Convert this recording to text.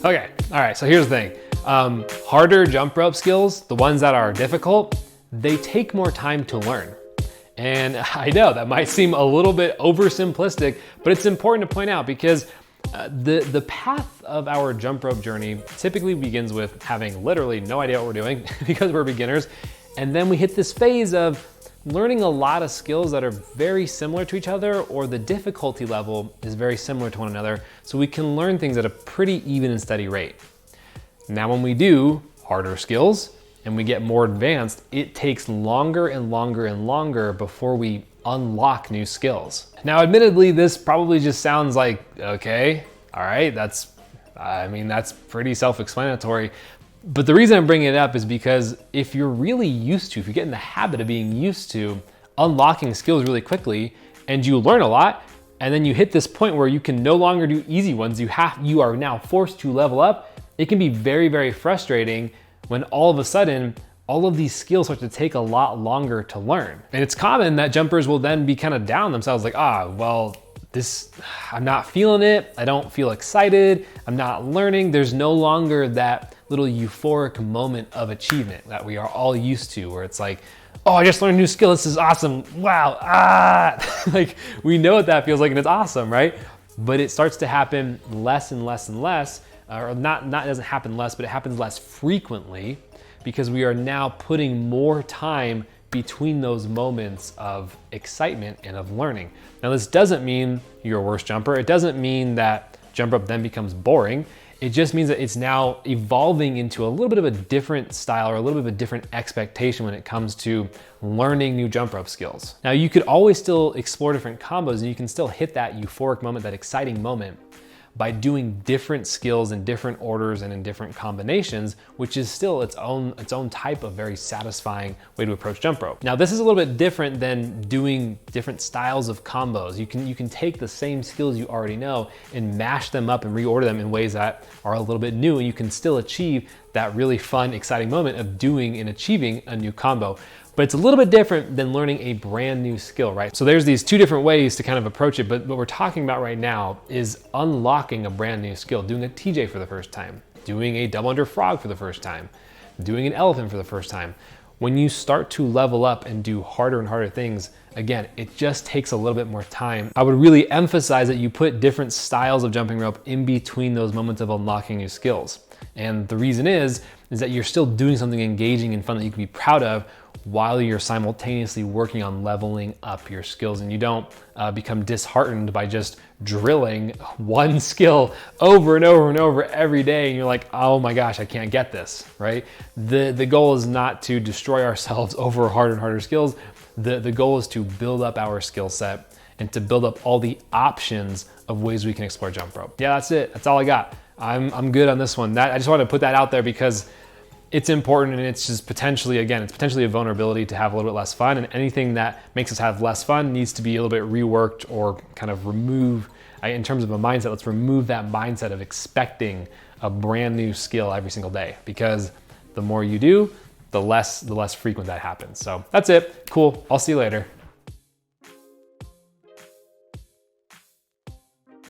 Okay, all right, so here's the thing. Harder jump rope skills, the ones that are difficult, they take more time to learn. And I know that might seem a little bit oversimplistic, but it's important to point out because the path of our jump rope journey typically begins with having literally no idea what we're doing because we're beginners. And then we hit this phase of learning a lot of skills that are very similar to each other, or the difficulty level is very similar to one another. So we can learn things at a pretty even and steady rate. Now, when we do harder skills and we get more advanced, it takes longer and longer and longer before we unlock new skills. Now, admittedly, this probably just sounds like, okay, all right, that's pretty self-explanatory. But the reason I'm bringing it up is because if you're really used to, if you get in the habit of being used to unlocking skills really quickly and you learn a lot, and then you hit this point where you can no longer do easy ones, you are now forced to level up, it can be very, very frustrating when all of a sudden, all of these skills start to take a lot longer to learn. And it's common that jumpers will then be kind of down themselves like, I'm not feeling it. I don't feel excited. I'm not learning. There's no longer that little euphoric moment of achievement that we are all used to, where it's like, oh, I just learned a new skill. This is awesome. Wow. Like, we know what that feels like and it's awesome, right? But it starts to happen less and less and less, or not, it doesn't happen less, but it happens less frequently because we are now putting more time between those moments of excitement and of learning. Now, this doesn't mean you're a worse jumper. It doesn't mean that jump rope then becomes boring. It just means that it's now evolving into a little bit of a different style or a little bit of a different expectation when it comes to learning new jump rope skills. Now, you could always still explore different combos and you can still hit that euphoric moment, that exciting moment, by doing different skills in different orders and in different combinations, which is still its own type of very satisfying way to approach jump rope. Now, this is a little bit different than doing different styles of combos. You can take the same skills you already know and mash them up and reorder them in ways that are a little bit new, and you can still achieve that really fun, exciting moment of doing and achieving a new combo. But it's a little bit different than learning a brand new skill, right? So there's these two different ways to kind of approach it, but what we're talking about right now is unlocking a brand new skill, doing a TJ for the first time, doing a double under frog for the first time, doing an elephant for the first time. When you start to level up and do harder and harder things, again, it just takes a little bit more time. I would really emphasize that you put different styles of jumping rope in between those moments of unlocking new skills. And the reason is that you're still doing something engaging and fun that you can be proud of while you're simultaneously working on leveling up your skills, and you don't become disheartened by just drilling one skill over and over and over every day and you're like, oh my gosh, I can't get this, right? The goal is not to destroy ourselves over harder and harder skills. The goal is to build up our skill set and to build up all the options of ways we can explore jump rope. Yeah, that's it. That's all I got. I'm good on this one. I just wanted to put that out there because it's important, and it's just potentially a vulnerability to have a little bit less fun, and anything that makes us have less fun needs to be a little bit reworked or kind of remove, in terms of a mindset, let's remove that mindset of expecting a brand new skill every single day, because the more you do, the less frequent that happens. So that's it. Cool. I'll see you later.